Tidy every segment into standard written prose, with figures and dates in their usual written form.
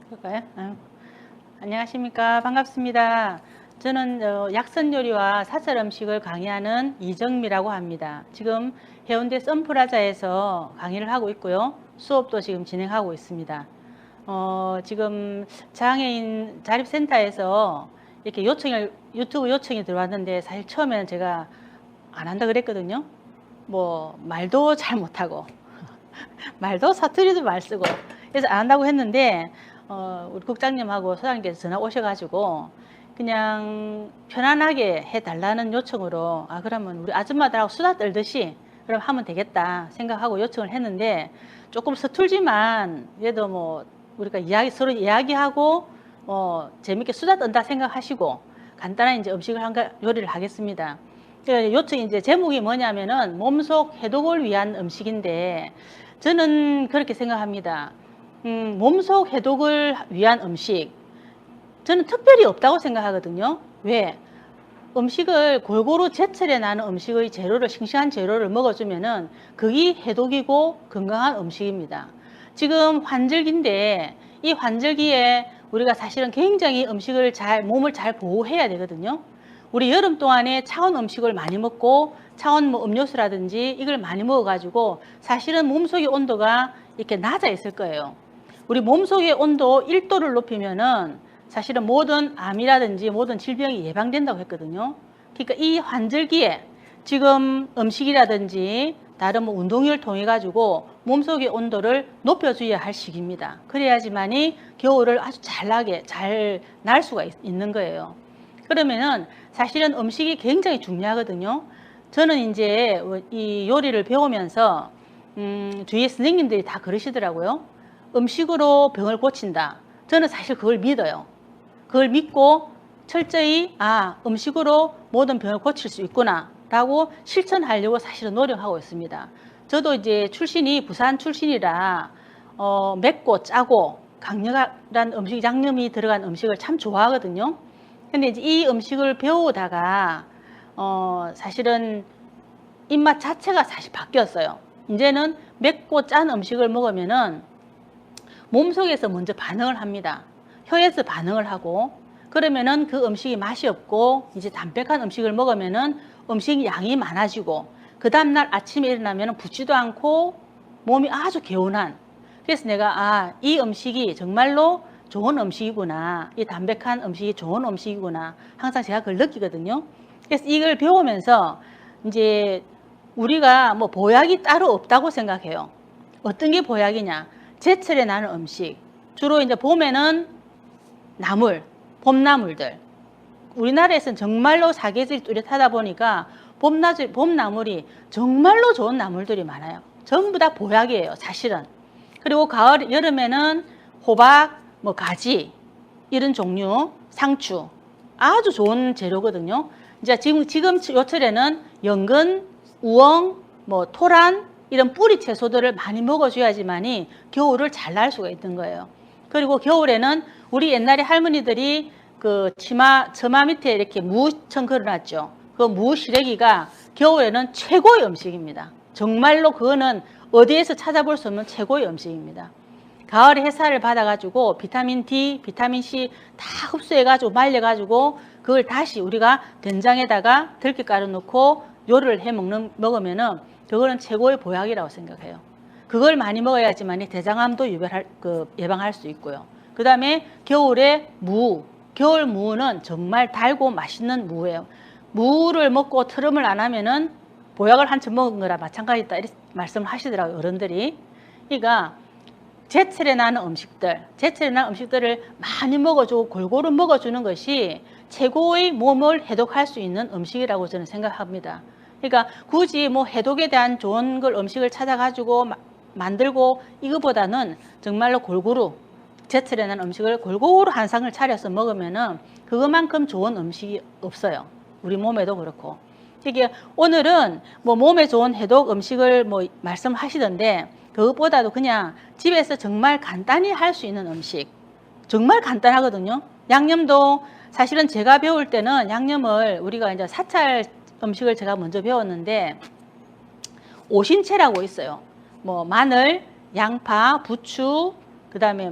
그럴까요? 안녕하십니까. 반갑습니다. 저는 약선 요리와 사설 음식을 강의하는 이정미라고 합니다. 지금 해운대 선프라자에서 강의를 하고 있고요. 수업도 지금 진행하고 있습니다. 지금 장애인 자립센터에서 이렇게 유튜브 요청이 들어왔는데, 사실 처음에는 제가 안 한다 그랬거든요. 말도 잘 못하고 말도 사투리도 말 쓰고 그래서 안 한다고 했는데, 우리 국장님하고 소장님께서 전화 오셔가지고 그냥 편안하게 해달라는 요청으로, 그러면 우리 아줌마들하고 수다 떨듯이 그럼 하면 되겠다 생각하고 요청을 했는데, 조금 서툴지만 그래도 우리가 서로 이야기하고 재밌게 수다 떤다 생각하시고 간단한 이제 요리를 하겠습니다. 요청 이제 제목이 뭐냐면은 몸속 해독을 위한 음식인데, 저는 그렇게 생각합니다. 몸속 해독을 위한 음식, 저는 특별히 없다고 생각하거든요. 왜? 음식을 골고루 제철에 나는 음식의 싱싱한 재료를 먹어주면은 그게 해독이고 건강한 음식입니다. 지금 환절기인데, 이 환절기에 우리가 사실은 굉장히 몸을 잘 보호해야 되거든요. 우리 여름 동안에 차가운 음식을 많이 먹고 차가운 음료수라든지 이걸 많이 먹어가지고 사실은 몸속의 온도가 이렇게 낮아 있을 거예요. 우리 몸속의 온도 1도를 높이면은 사실은 모든 암이라든지 모든 질병이 예방된다고 했거든요. 그러니까 이 환절기에 지금 음식이라든지 다른 운동을 통해 가지고 몸속의 온도를 높여줘야 할 시기입니다. 그래야지만이 겨울을 아주 잘 날 수가 있는 거예요. 그러면은 사실은 음식이 굉장히 중요하거든요. 저는 이제 이 요리를 배우면서 주위에 선생님들이 다 그러시더라고요. 음식으로 병을 고친다. 저는 사실 그걸 믿어요. 그걸 믿고 철저히 음식으로 모든 병을 고칠 수 있구나 라고 실천하려고 사실은 노력하고 있습니다. 저도 이제 출신이 부산 출신이라 맵고 짜고 강렬한 양념이 들어간 음식을 참 좋아하거든요. 근데 이제 이 음식을 배우다가 사실은 입맛 자체가 사실 바뀌었어요. 이제는 맵고 짠 음식을 먹으면은 몸속에서 먼저 반응을 합니다. 혀에서 반응을 하고, 그러면은 그 음식이 맛이 없고 이제 담백한 음식을 먹으면은 음식 양이 많아지고, 그 다음날 아침에 일어나면 붓지도 않고 몸이 아주 개운한, 그래서 내가 이 음식이 정말로 좋은 음식이구나, 이 담백한 음식이 좋은 음식이구나, 항상 제가 그걸 느끼거든요. 그래서 이걸 배우면서 이제 우리가 보약이 따로 없다고 생각해요. 어떤 게 보약이냐? 제철에 나는 음식, 주로 이제 봄에는 봄나물들. 우리나라에서는 정말로 사계절이 뚜렷하다 보니까 봄나물이 정말로 좋은 나물들이 많아요. 전부 다 보약이에요, 사실은. 그리고 여름에는 호박, 가지, 이런 종류, 상추. 아주 좋은 재료거든요. 이제 지금 요철에는 연근, 우엉, 토란, 이런 뿌리 채소들을 많이 먹어줘야지만이 겨울을 잘 날 수가 있는 거예요. 그리고 겨울에는 우리 옛날에 할머니들이 그 처마 밑에 이렇게 무청 걸어놨죠. 그 무시래기가 겨울에는 최고의 음식입니다. 정말로 그거는 어디에서 찾아볼 수 없는 최고의 음식입니다. 가을에 햇살을 받아가지고 비타민 D, 비타민 C 다 흡수해가지고 말려가지고 그걸 다시 우리가 된장에다가 들깨가루 넣고 요리를 먹으면은 그거는 최고의 보약이라고 생각해요. 그걸 많이 먹어야지만 대장암도 예방할 수 있고요. 그 다음에 겨울에 겨울 무는 정말 달고 맛있는 무예요. 무를 먹고 트름을 안 하면은 보약을 한참 먹은 거라 마찬가지다, 이렇게 말씀을 하시더라고요, 어른들이. 그러니까 제철에 나는 음식들을 많이 먹어주고 골고루 먹어주는 것이 최고의 몸을 해독할 수 있는 음식이라고 저는 생각합니다. 그러니까 굳이 해독에 대한 좋은 음식을 찾아가지고 만들고, 이거보다는 정말로 제철에 나는 음식을 골고루 한 상을 차려서 먹으면은 그것만큼 좋은 음식이 없어요. 우리 몸에도 그렇고. 이게 오늘은 몸에 좋은 해독 음식을 말씀하시던데, 그것보다도 그냥 집에서 정말 간단히 할 수 있는 음식, 정말 간단하거든요. 양념도 사실은 제가 배울 때는 양념을 우리가 이제 사찰 음식을 제가 먼저 배웠는데, 오신채라고 있어요. 마늘, 양파, 부추, 그 다음에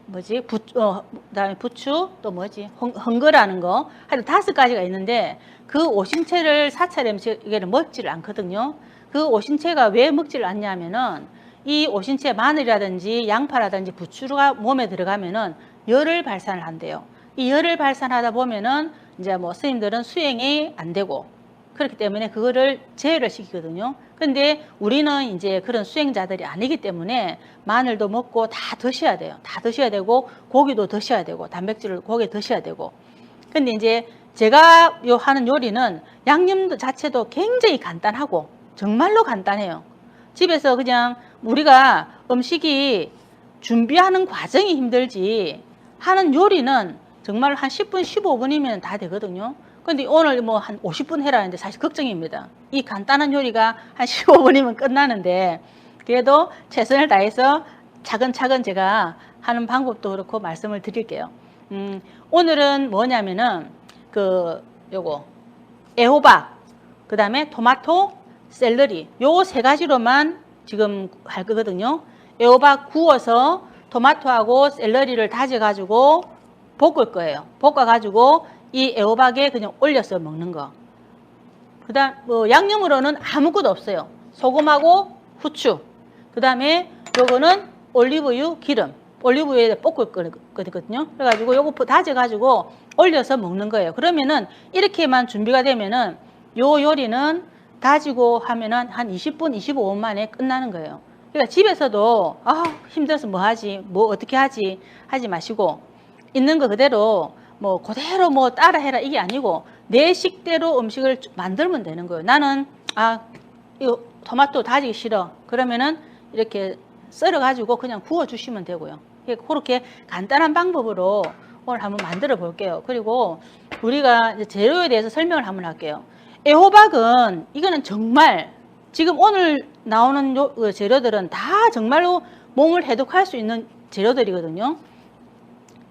뭐지? 그다음에 부추, 또 뭐지? 헝거라는 거. 하여튼 5가지가 있는데 그 오신채를 사찰 음식에는 먹지를 않거든요. 그 오신채가 왜 먹지를 않냐면은 이 오신채 마늘이라든지 양파라든지 부추가 몸에 들어가면은 열을 발산을 한대요. 이 열을 발산하다 보면은 이제 뭐 스님들은 수행이 안 되고 그렇기 때문에 그거를 제어를 시키거든요. 근데 우리는 이제 그런 수행자들이 아니기 때문에 마늘도 먹고 다 드셔야 돼요. 다 드셔야 되고 고기도 드셔야 되고 단백질을 고기에 드셔야 되고. 근데 이제 제가 하는 요리는 양념 자체도 굉장히 간단하고 정말로 간단해요. 집에서 그냥 우리가 음식이 준비하는 과정이 힘들지 하는 요리는 정말 한 10분, 15분이면 다 되거든요. 근데 오늘 뭐 한 50분 해라는데 사실 걱정입니다. 이 간단한 요리가 한 15분이면 끝나는데 그래도 최선을 다해서 차근차근 제가 하는 방법도 그렇고 말씀을 드릴게요. 오늘은 뭐냐면은 요거 애호박, 그 다음에 토마토, 샐러리 요 3가지로만 지금 할 거거든요. 애호박 구워서 토마토하고 샐러리를 다져가지고 볶을 거예요. 볶아가지고 이 애호박에 그냥 올려서 먹는 거. 그 다음 뭐 양념으로는 아무것도 없어요. 소금하고 후추. 그 다음에 요거는 올리브유 기름. 올리브유에 볶을 거거든요. 그래가지고 요거 다져가지고 올려서 먹는 거예요. 그러면은 이렇게만 준비가 되면은 요 요리는 다지고 하면은 한 20분, 25분 만에 끝나는 거예요. 그러니까 집에서도 힘들어서 뭐 하지, 뭐 어떻게 하지 하지 마시고 있는 거 그대로 뭐 그대로 뭐 따라 해라 이게 아니고 내 식대로 음식을 만들면 되는 거예요. 나는 이거 토마토 다지기 싫어. 그러면은 이렇게 썰어 가지고 그냥 구워 주시면 되고요. 그렇게 간단한 방법으로 오늘 한번 만들어 볼게요. 그리고 우리가 이제 재료에 대해서 설명을 한번 할게요. 애호박은 이거는 정말 지금 오늘 나오는 재료들은 다 정말로 몸을 해독할 수 있는 재료들이거든요.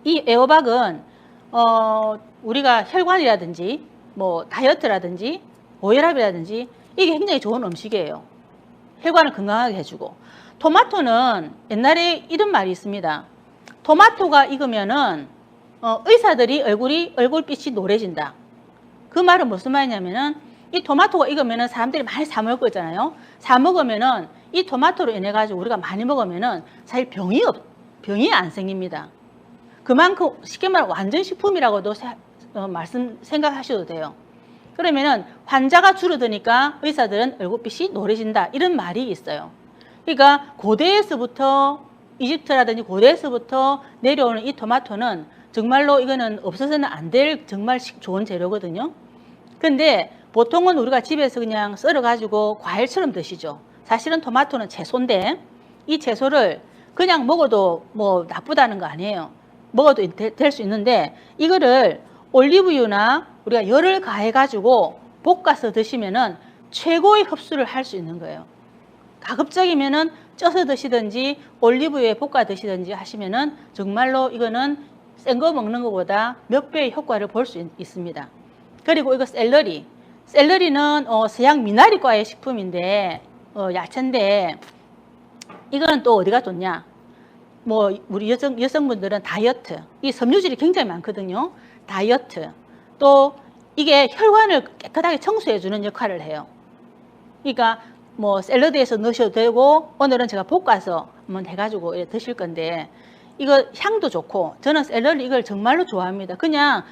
이 애호박은 우리가 혈관이라든지 뭐 다이어트라든지 고혈압이라든지 이게 굉장히 좋은 음식이에요. 혈관을 건강하게 해주고. 토마토는 옛날에 이런 말이 있습니다. 토마토가 익으면은 의사들이 얼굴빛이 노래진다. 그 말은 무슨 말이냐면은 이 토마토가 익으면은 사람들이 많이 사 먹을 거잖아요. 사 먹으면은 이 토마토로 인해 가지고 우리가 많이 먹으면은 사실 병이 안 생깁니다. 그만큼 쉽게 말하면 완전 식품이라고도 생각하셔도 돼요. 그러면은 환자가 줄어드니까 의사들은 얼굴빛이 노래진다 이런 말이 있어요. 그러니까 고대에서부터 이집트라든지 고대에서부터 내려오는 이 토마토는 정말로 이거는 없어서는 안 될 정말 좋은 재료거든요. 근데 보통은 우리가 집에서 그냥 썰어가지고 과일처럼 드시죠. 사실은 토마토는 채소인데 이 채소를 그냥 먹어도 뭐 나쁘다는 거 아니에요. 먹어도 될 수 있는데 이거를 올리브유나 우리가 열을 가해가지고 볶아서 드시면은 최고의 흡수를 할 수 있는 거예요. 가급적이면은 쪄서 드시든지 올리브유에 볶아 드시든지 하시면은 정말로 이거는 센 거 먹는 것보다 몇 배의 효과를 볼 수 있습니다. 그리고 이거 샐러리는 서양 미나리과의 식품인데 야채인데 이거는 또 어디가 좋냐? 뭐 우리 여성분들은 다이어트, 이 섬유질이 굉장히 많거든요. 다이어트 또 이게 혈관을 깨끗하게 청소해주는 역할을 해요. 그러니까 뭐 샐러드에서 넣으셔도 되고 오늘은 제가 볶아서 한번 해가지고 드실 건데 이거 향도 좋고 저는 샐러리 이걸 정말로 좋아합니다. 그냥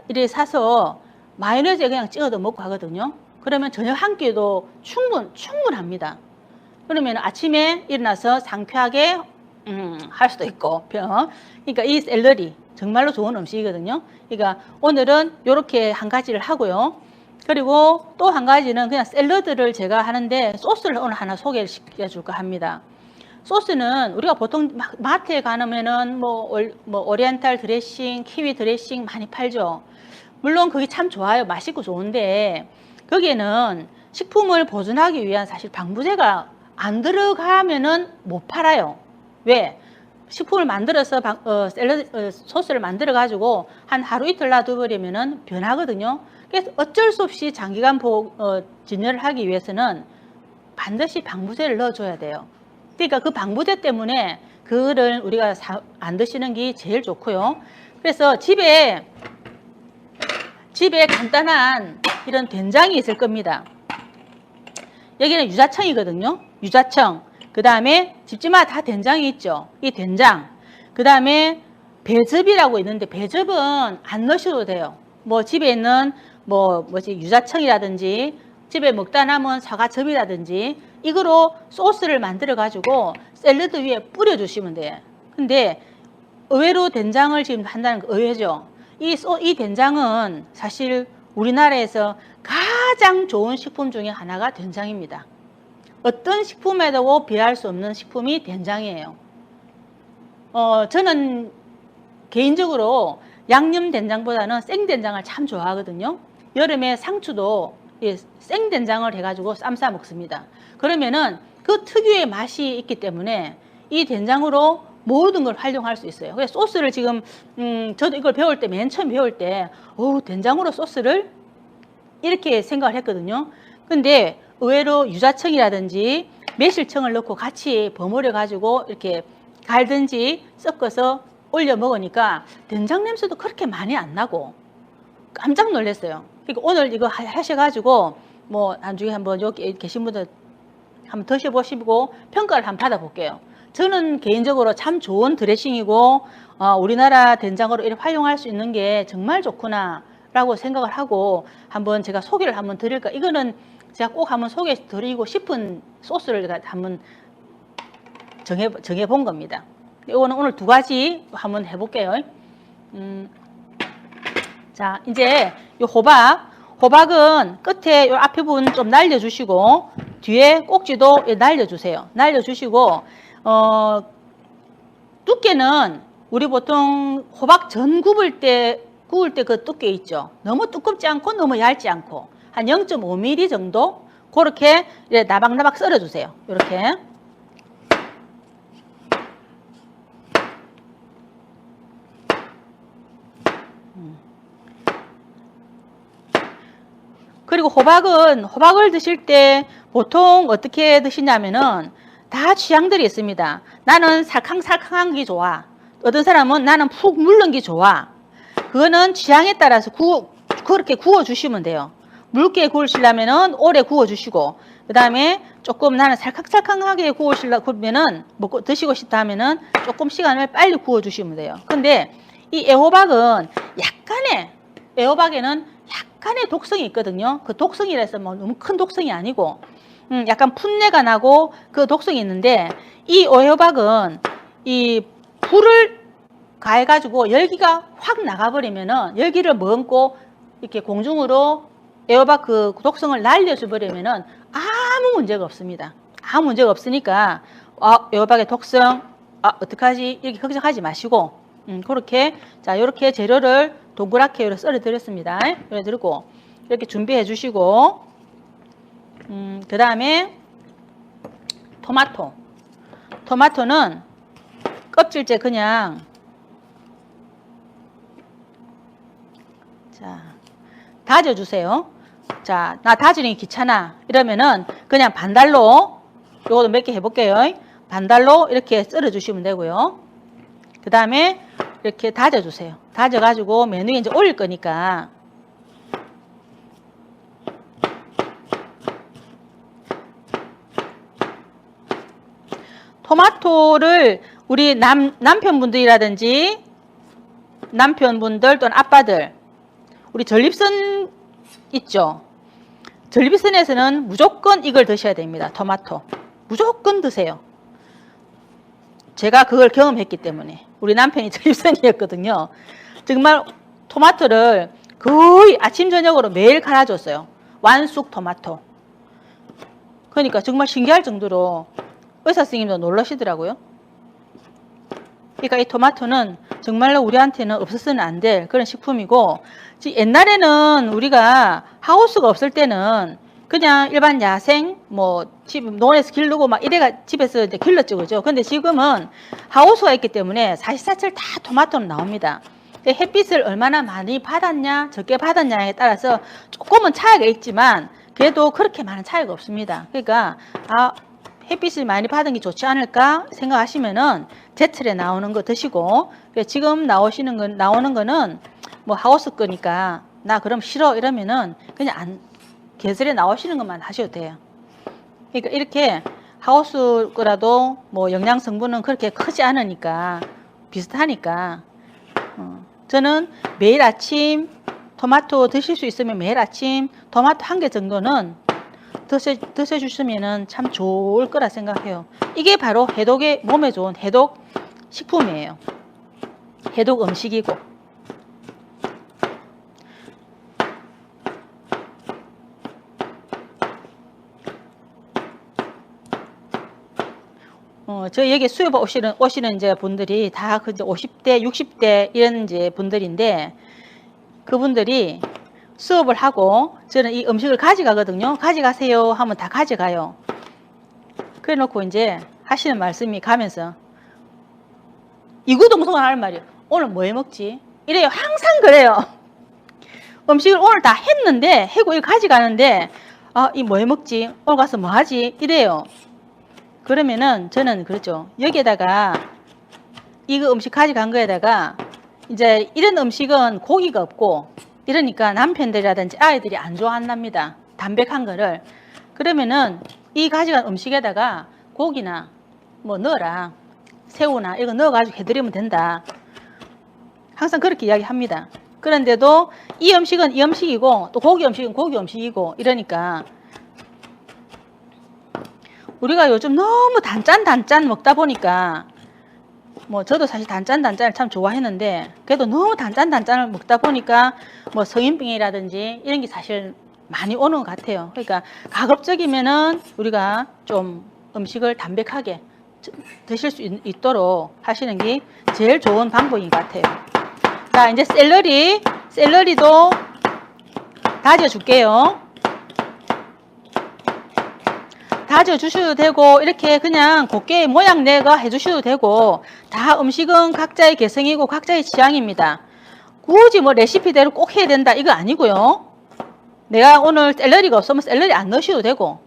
이렇게 사서 마요네즈에 그냥 찍어도 먹고 하거든요. 그러면 저녁 한 끼도 충분합니다. 그러면 아침에 일어나서 상쾌하게 할 수도 있고 그러니까 이 샐러리 정말로 좋은 음식이거든요. 그러니까 오늘은 이렇게 한 가지를 하고요. 그리고 또 한 가지는 그냥 샐러드를 제가 하는데 소스를 오늘 하나 소개를 시켜줄까 합니다. 소스는 우리가 보통 마트에 가면은 뭐 오리엔탈 드레싱, 키위 드레싱 많이 팔죠. 물론 그게 참 좋아요. 맛있고 좋은데 거기에는 식품을 보존하기 위한 사실 방부제가 안 들어가면은 못 팔아요. 왜? 식품을 만들어서 샐러드 소스를 만들어 가지고 한 하루 이틀 놔둬버리면은 변하거든요. 그래서 어쩔 수 없이 장기간 진열을 하기 위해서는 반드시 방부제를 넣어줘야 돼요. 그러니까 그 방부제 때문에 그거를 우리가 안 드시는 게 제일 좋고요. 그래서 집에 간단한 이런 된장이 있을 겁니다. 여기는 유자청이거든요. 유자청. 그 다음에 집집마다 다 된장이 있죠. 이 된장. 그 다음에 배즙이라고 있는데 배즙은 안 넣으셔도 돼요. 뭐 집에 있는 유자청이라든지 집에 먹다 남은 사과즙이라든지 이거로 소스를 만들어 가지고 샐러드 위에 뿌려 주시면 돼요. 근데 의외로 된장을 지금 한다는 거 의외죠. 이 된장은 사실 우리나라에서 가장 좋은 식품 중에 하나가 된장입니다. 어떤 식품에도 비할 수 없는 식품이 된장이에요. 저는 개인적으로 양념 된장보다는 생된장을 참 좋아하거든요. 여름에 상추도 생된장을 해가지고 쌈 싸 먹습니다. 그러면은 그 특유의 맛이 있기 때문에 이 된장으로 모든 걸 활용할 수 있어요. 그래서 소스를 지금 저도 이걸 배울 때 맨 처음 배울 때 된장으로 소스를 이렇게 생각을 했거든요. 근데 의외로 유자청이라든지 매실청을 넣고 같이 버무려 가지고 이렇게 갈든지 섞어서 올려 먹으니까 된장 냄새도 그렇게 많이 안 나고 깜짝 놀랐어요. 그러니까 오늘 이거 하셔가지고 뭐 나중에 한번 여기 계신 분들 한번 드셔보시고 평가를 한번 받아볼게요. 저는 개인적으로 참 좋은 드레싱이고 우리나라 된장으로 이렇게 활용할 수 있는 게 정말 좋구나 라고 생각을 하고 한번 제가 소개를 한번 드릴까. 이거는 제가 꼭 한번 소개해 드리고 싶은 소스를 한번 정해 본 겁니다. 이거는 오늘 두 가지 한번 해볼게요. 자, 이제 이 호박은 끝에 이 앞에 부분 좀 날려주시고 뒤에 꼭지도 날려주세요. 날려주시고 두께는 우리 보통 호박 전 구울 때 그 두께 있죠. 너무 두껍지 않고 너무 얇지 않고 한 0.5mm 정도 그렇게 나박나박 썰어주세요. 이렇게. 그리고 호박을 드실 때 보통 어떻게 드시냐면은 다 취향들이 있습니다. 나는 살캉살캉한 게 좋아. 어떤 사람은 나는 푹 물른 게 좋아. 그거는 취향에 따라서 그렇게 구워주시면 돼요. 묽게 구우시려면은 오래 구워주시고, 그 다음에 조금 나는 살캉살캉하게 구우시려면은 먹고 드시고 싶다 하면은 조금 시간을 빨리 구워주시면 돼요. 근데 이 애호박에는 약간의 독성이 있거든요. 그 독성이라서 뭐 너무 큰 독성이 아니고, 약간 풋내가 나고 그 독성이 있는데, 이 애호박은 이 불을 가해가지고 열기가 확 나가버리면은 열기를 머금고 이렇게 공중으로 애호박 그 독성을 날려줘 버리면은 아무 문제가 없습니다. 아무 문제가 없으니까 애호박의 독성 어떡하지 이렇게 걱정하지 마시고 그렇게 자 이렇게 재료를 동그랗게 이렇게 썰어 드렸습니다. 썰어 드리고 이렇게 준비해 주시고 그 다음에 토마토는 껍질째 그냥 자 다져주세요. 자, 나 다지는 게 귀찮아 이러면은 그냥 반달로 요것도 몇 개 해볼게요. 반달로 이렇게 썰어 주시면 되고요. 그 다음에 이렇게 다져주세요. 다져가지고 메뉴에 이제 올릴 거니까 토마토를 우리 남편분들이라든지 남편분들 또는 아빠들 우리 전립선 있죠. 전립선에서는 무조건 이걸 드셔야 됩니다. 토마토 무조건 드세요. 제가 그걸 경험했기 때문에 우리 남편이 전립선이었거든요. 정말 토마토를 거의 아침 저녁으로 매일 갈아줬어요. 완숙 토마토. 그러니까 정말 신기할 정도로 의사 선생님도 놀라시더라고요. 그러니까 이 토마토는 정말로 우리한테는 없어서는 안 될 그런 식품이고, 옛날에는 우리가 하우스가 없을 때는 그냥 일반 야생 집 논에서 기르고 막 이래가 집에서 이제 길렀죠, 그죠? 근데 지금은 하우스가 있기 때문에 사시사철 다 토마토는 나옵니다. 햇빛을 얼마나 많이 받았냐, 적게 받았냐에 따라서 조금은 차이가 있지만 그래도 그렇게 많은 차이가 없습니다. 그러니까 햇빛을 많이 받은 게 좋지 않을까 생각하시면은 제철에 나오는 거 드시고, 지금 나오는 거는 뭐 하우스 거니까 나 그럼 싫어 이러면은 그냥 계절에 나오시는 것만 하셔도 돼요. 그러니까 이렇게 하우스 거라도 뭐 영양 성분은 그렇게 크지 않으니까 비슷하니까 저는 매일 아침 토마토 드실 수 있으면 매일 아침 토마토 1개 정도는 드셔주시면 참 좋을 거라 생각해요. 이게 바로 해독에 몸에 좋은 해독 식품이에요. 해독 음식이고. 저희 여기 수협 오시는 이제 분들이 다 그 50대, 60대 이런 이제 분들인데 그분들이 수업을 하고 저는 이 음식을 가져가거든요. 가져가세요 하면 다 가져가요. 그래 놓고 이제 하시는 말씀이 가면서 이구동성을 하는 말이에요. 오늘 뭐 해 먹지? 이래요. 항상 그래요. 음식을 오늘 다 했는데 해고 이거 가져가는데 이 뭐 해 먹지? 오늘 가서 뭐 하지? 이래요. 그러면은 저는 그렇죠. 여기에다가 이거 음식 가져간 거에다가 이제 이런 음식은 고기가 없고 이러니까 남편들이라든지 아이들이 안 좋아한답니다. 담백한 거를. 그러면은 이 가져간 음식에다가 고기나 뭐 넣어라. 새우나 이거 넣어가지고 해드리면 된다. 항상 그렇게 이야기합니다. 그런데도 이 음식은 이 음식이고 또 고기 음식은 고기 음식이고 이러니까 우리가 요즘 너무 단짠 먹다 보니까 뭐 저도 사실 단짠을 참 좋아했는데 그래도 너무 단짠을 먹다 보니까 뭐 성인병이라든지 이런 게 사실 많이 오는 것 같아요. 그러니까 가급적이면은 우리가 좀 음식을 담백하게 드실 수 있도록 하시는 게 제일 좋은 방법인 것 같아요. 자, 이제 샐러리도 다져 줄게요. 다져 주셔도 되고 이렇게 그냥 곱게 모양 내가 해 주셔도 되고 다 음식은 각자의 개성이고 각자의 취향입니다. 굳이 뭐 레시피대로 꼭 해야 된다 이거 아니고요. 내가 오늘 샐러리가 없으면 샐러리 안 넣으셔도 되고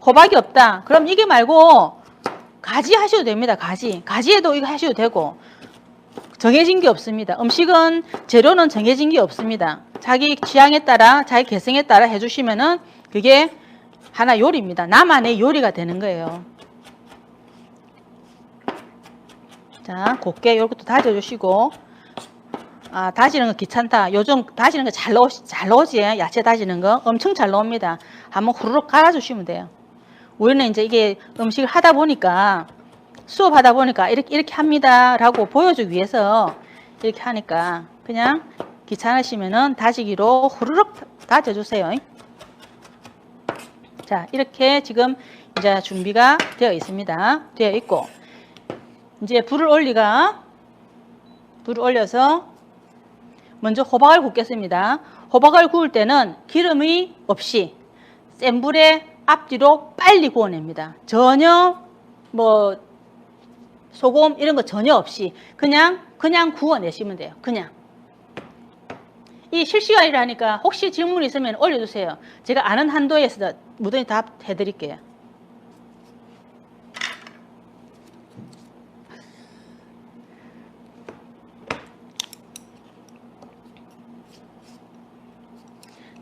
호박이 없다 그럼 이게 말고 가지 하셔도 됩니다. 가지에도 이거 하셔도 되고 정해진 게 없습니다. 음식은 재료는 정해진 게 없습니다. 자기 취향에 따라 자기 개성에 따라 해주시면은 그게 하나 요리입니다. 나만의 요리가 되는 거예요. 자, 곱게 이것도 다져주시고 다지는 거 귀찮다. 요즘 다지는 거 잘 나오지? 야채 다지는 거 엄청 잘 나옵니다. 한번 후루룩 갈아주시면 돼요. 우리는 이제 이게 음식을 하다 보니까 수업하다 보니까 이렇게 합니다 라고 보여주기 위해서 이렇게 하니까 그냥 귀찮으시면은 다지기로 후루룩 다져주세요. 자, 이렇게 지금 이제 준비가 되어 있습니다. 되어 있고 이제 불을 올려서 먼저 호박을 굽겠습니다. 호박을 구울 때는 기름이 없이 센 불에 앞뒤로 빨리 구워냅니다. 전혀 뭐 소금 이런 거 전혀 없이 그냥 구워내시면 돼요. 그냥. 이 실시간이라 하니까 혹시 질문 있으면 올려주세요. 제가 아는 한도에서 무던히 답해드릴게요.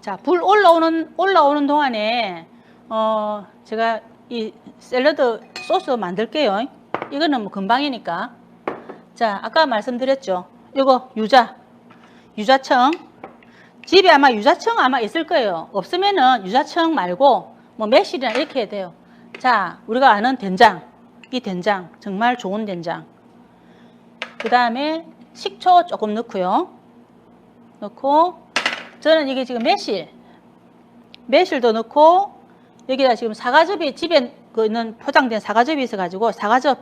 자, 불 올라오는 동안에 제가 이 샐러드 소스 만들게요. 이거는 뭐 금방이니까. 자, 아까 말씀드렸죠. 이거 유자청. 집에 아마 유자청 있을 거예요. 없으면은 유자청 말고 뭐 매실이나 이렇게 해야 돼요. 자, 우리가 아는 된장. 이 된장 정말 좋은 된장. 그 다음에 식초 조금 넣고요. 저는 이게 지금 매실도 넣고 여기다 지금 사과즙이 집에 있는 포장된 사과즙이 있어가지고 사과즙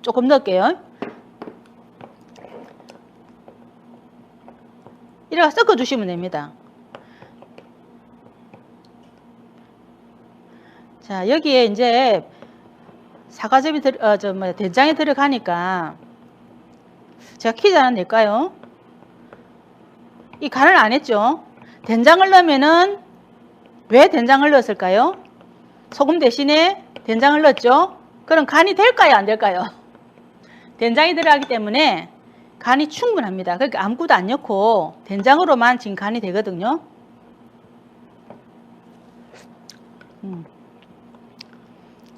조금 넣을게요. 이렇게 섞어 주시면 됩니다. 자, 여기에 이제 사과즙이 된장이 들어가니까 제가 퀴즈 하나 낼까요? 이 간을 안 했죠. 된장을 넣으면은 왜 된장을 넣었을까요? 소금 대신에 된장을 넣었죠. 그럼 간이 될까요, 안 될까요? 된장이 들어가기 때문에 간이 충분합니다. 그러니까 아무것도 안 넣고 된장으로만 지금 간이 되거든요.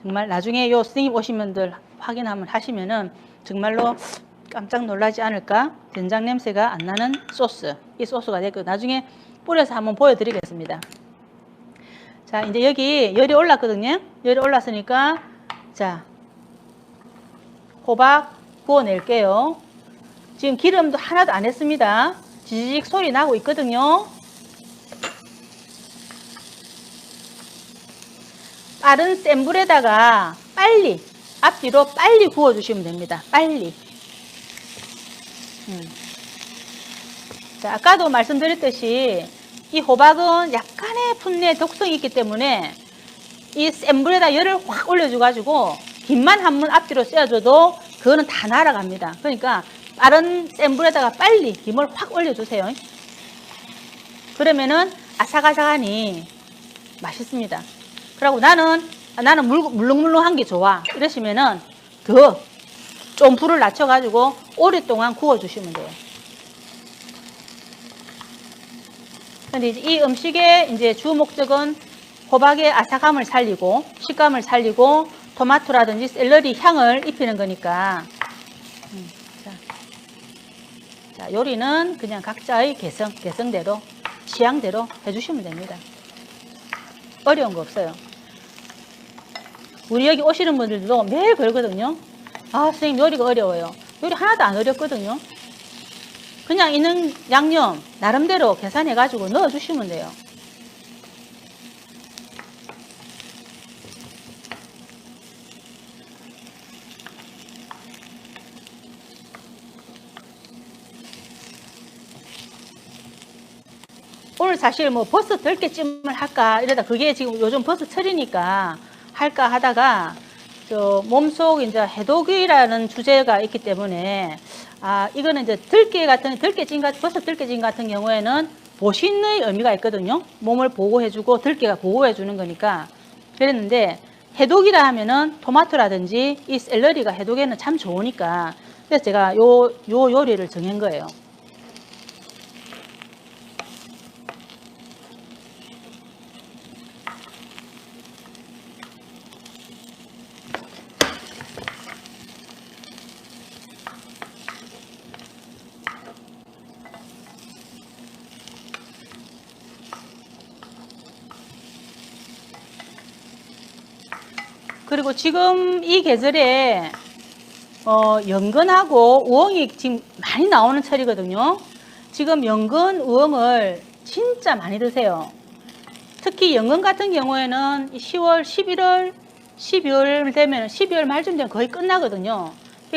정말 나중에 요 선생님 오시면들 확인하면 하시면은 정말로 깜짝 놀라지 않을까? 된장 냄새가 안 나는 소스. 이 소스가 되고 나중에 뿌려서 한번 보여드리겠습니다. 자, 이제 여기 열이 올랐거든요. 열이 올랐으니까 자, 호박 구워낼게요. 지금 기름도 하나도 안 했습니다. 지직 소리 나고 있거든요. 빠른 센 불에다가 빨리 앞뒤로 빨리 구워주시면 됩니다. 빨리. 자, 아까도 말씀드렸듯이 이 호박은 약간의 풋내 독성이 있기 때문에 이 센 불에다 열을 확 올려줘가지고 김만 한번 앞뒤로 쐬어줘도 그거는 다 날아갑니다. 그러니까 빠른 센 불에다가 빨리 김을 확 올려주세요. 그러면은 아삭아삭하니 맛있습니다. 그리고 나는 물렁물렁한 게 좋아. 이러시면은 더 좀 불을 낮춰가지고 오랫동안 구워주시면 돼요. 근데 이제 이 음식의 이제 주 목적은 호박의 아삭함을 살리고 식감을 살리고 토마토라든지 샐러리 향을 입히는 거니까. 자, 요리는 그냥 각자의 개성대로 취향대로 해주시면 됩니다. 어려운 거 없어요. 우리 여기 오시는 분들도 매일 그러거든요. 아, 선생님 요리가 어려워요. 요리 하나도 안 어렵거든요. 그냥 있는 양념 나름대로 계산해가지고 넣어주시면 돼요. 오늘 사실 뭐 버섯 들깨찜을 할까 이러다 그게 지금 요즘 버섯 철이니까 할까 하다가 저 몸속 이제 해독이라는 주제가 있기 때문에 이거는 이제 들깨찜 같은 버섯 들깨찜 같은 경우에는 보신의 의미가 있거든요. 몸을 보호해주고 들깨가 보호해주는 거니까 그랬는데 해독이라 하면은 토마토라든지 이 샐러리가 해독에는 참 좋으니까 그래서 제가 요 요리를 정한 거예요. 그리고 지금 이 계절에 연근하고 우엉이 지금 많이 나오는 철이거든요. 지금 연근, 우엉을 진짜 많이 드세요. 특히 연근 같은 경우에는 10월, 11월, 12월 되면 12월 말쯤 되면 거의 끝나거든요.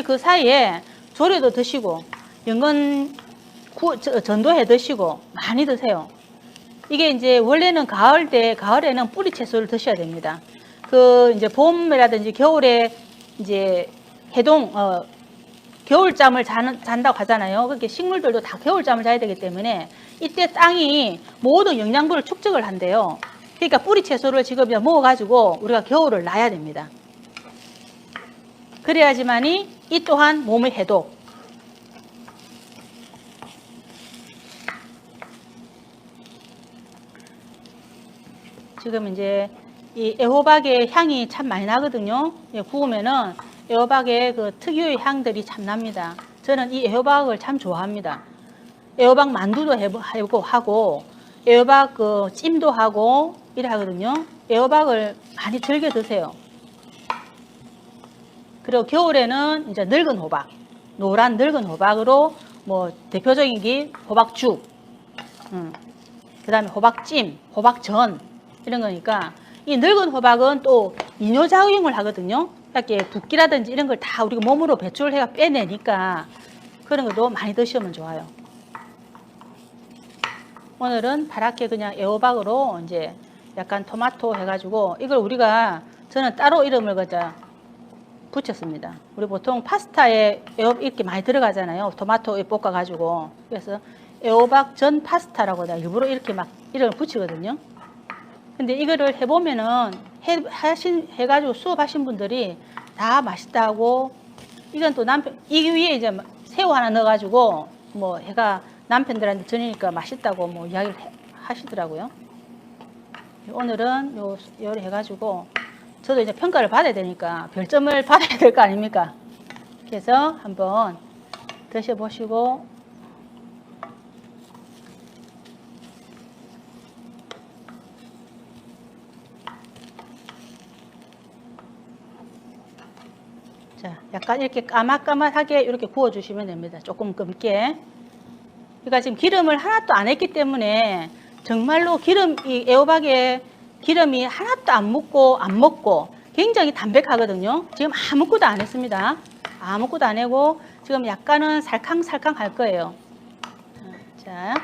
그 사이에 조려도 드시고 연근 전도해 드시고 많이 드세요. 이게 이제 원래는 가을에는 뿌리 채소를 드셔야 됩니다. 그 이제 봄이라든지 겨울에 이제 겨울잠을 잔다고 하잖아요. 그렇게 식물들도 다 겨울잠을 자야 되기 때문에 이때 땅이 모든 영양분을 축적을 한대요. 그러니까 뿌리 채소를 지금 먹어가지고 우리가 겨울을 나야 됩니다. 그래야지만이 이 또한 몸의 해독. 지금 이제 이 애호박의 향이 참 많이 나거든요. 구우면은 애호박의 그 특유의 향들이 참 납니다. 저는 이 애호박을 참 좋아합니다. 애호박 만두도 하고 애호박 그 찜도 하고 이래 하거든요. 애호박을 많이 즐겨 드세요. 그리고 겨울에는 이제 늙은 호박, 노란 늙은 호박으로 뭐 대표적인 게 호박죽, 그 다음에 호박찜, 호박전 이런 거니까 이 늙은 호박은 또 이뇨작용을 하거든요. 이렇게 붓기라든지 이런 걸 다 우리가 몸으로 배출해가 빼내니까 그런 것도 많이 드시면 좋아요. 오늘은 파랗게 그냥 애호박으로 이제 약간 토마토 해가지고 이걸 저는 따로 이름을 붙였습니다. 우리 보통 파스타에 이렇게 많이 들어가잖아요. 토마토에 볶아가지고. 그래서 애호박 전 파스타라고 내가 일부러 이렇게 막 이름을 붙이거든요. 근데 이거를 해보면은 해가지고 수업하신 분들이 다 맛있다고. 이건 또 이 위에 이제 새우 하나 넣어가지고 뭐 해가 남편들한테 전이니까 맛있다고 뭐 이야기를 하시더라고요. 오늘은 요리 해가지고 저도 이제 평가를 받아야 되니까 별점을 받아야 될 거 아닙니까? 그래서 한번 드셔보시고 자, 약간 이렇게 까맣까맣하게 이렇게 구워주시면 됩니다. 조금 검게. 그러니까 지금 기름을 하나도 안 했기 때문에 정말로 이 애호박에 기름이 하나도 안 묻고 안 먹고 굉장히 담백하거든요. 지금 아무것도 안 했습니다. 아무것도 안 하고 지금 약간은 살캉살캉 할 거예요. 자.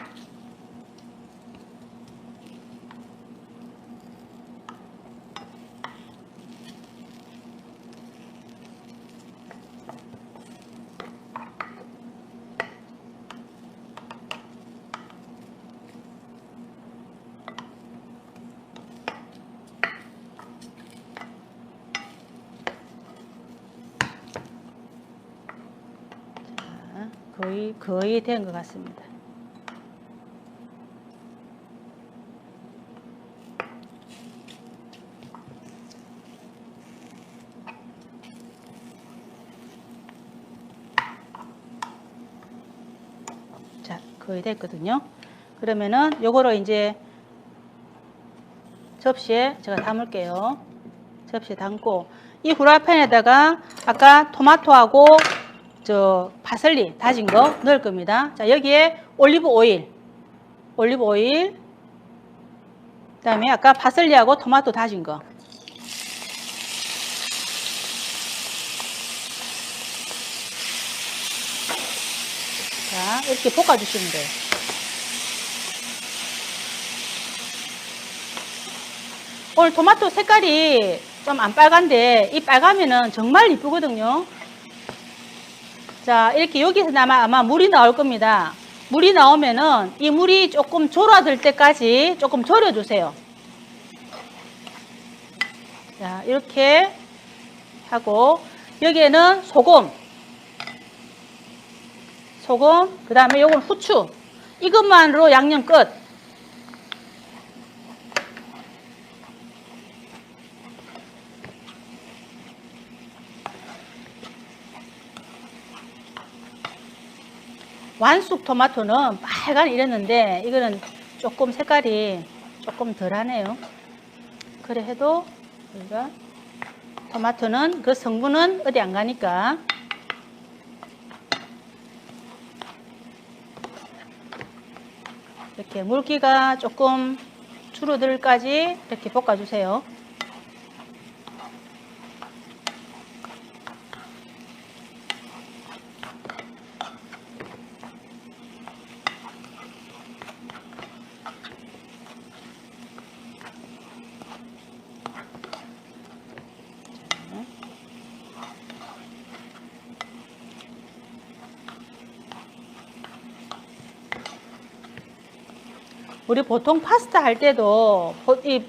거의 된 것 같습니다. 자, 거의 됐거든요. 그러면은 요거를 이제 접시에 제가 담을게요. 접시에 담고 이 후라이팬에다가 아까 토마토하고 파슬리 다진 거 넣을 겁니다. 자, 여기에 올리브 오일, 그다음에 아까 파슬리하고 토마토 다진 거. 자, 이렇게 볶아주시면 돼요. 오늘 토마토 색깔이 좀 안 빨간데 이 빨가면은 정말 이쁘거든요. 자, 이렇게 여기서 아마 물이 나올 겁니다. 물이 나오면은 이 물이 조금 졸아들 때까지 조금 졸여주세요. 자, 이렇게 하고 여기에는 소금, 그 다음에 요건 후추. 이것만으로 양념 끝. 완숙 토마토는 빨간 이랬는데 이거는 조금 색깔이 조금 덜하네요. 그래 해도 우리가 토마토는 그 성분은 어디 안 가니까 이렇게 물기가 조금 줄어들까지 이렇게 볶아주세요. 우리 보통 파스타 할 때도 이